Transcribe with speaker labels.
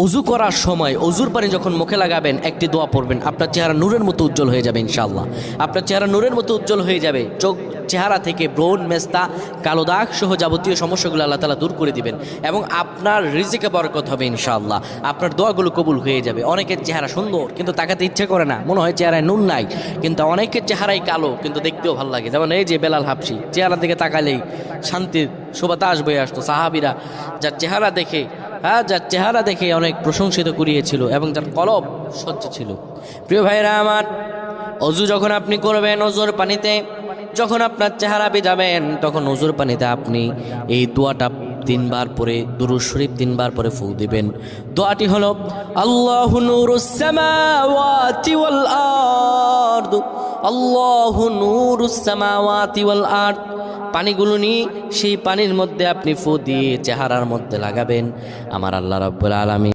Speaker 1: অজু করার সময় অজুর পানি যখন মুখে লাগাবেন একটি দোয়া পড়বেন, আপনার চেহারা নূরের মতো উজ্জ্বল হয়ে যাবে ইনশাআল্লাহ। আপনার চেহারা নূরের মতো উজ্জ্বল হয়ে যাবে, চেহারা থেকে ব্রণ, মেস্তা, কালো দাগ সহ যাবতীয় সমস্যাগুলো আল্লাহ তাআলা দূর করে দিবেন এবং আপনার রিজিকে বরকত হবে ইনশাআল্লাহ। আপনার দোয়াগুলো কবুল হয়ে যাবে। অনেকের চেহারা সুন্দর কিন্তু তাকাতে ইচ্ছে করে না, মনে হয় চেহারায় নুন নাই, কিন্তু অনেকের চেহারাই কালো কিন্তু দেখতেও ভালো লাগে। যেমন এই যে বেলাল হাবশি, চেহারা দিকে তাকালেই শান্তির সুবাতাস বয়ে আসতো। সাহাবীরা যার চেহারা দেখে অনেক প্রশংসিত করিয়েছিল এবং যার কলব স্বচ্ছ ছিল। প্রিয় ভাইরা আমার, অজু যখন আপনি করবেন, অজুর পানিতে যখন আপনার চেহারা ভিজাবেন, তখন অজুর পানিতে আপনি এই দোয়াটা 3 বার পরে, দুরূদ শরীফ 3 বার পরে ফু দিবেন। দোয়াটি হলো আল্লাহু নূরুস সামাওয়াতি ওয়াল আরদ, আল্লাহু নূরুস সামাওয়াতি ওয়াল আরদ। পানিগুলো নিয়ে সেই পানির মধ্যে আপনি ফু দিয়ে চেহারার মধ্যে লাগাবেন। আমার আল্লাহ রাব্বুল আলামিন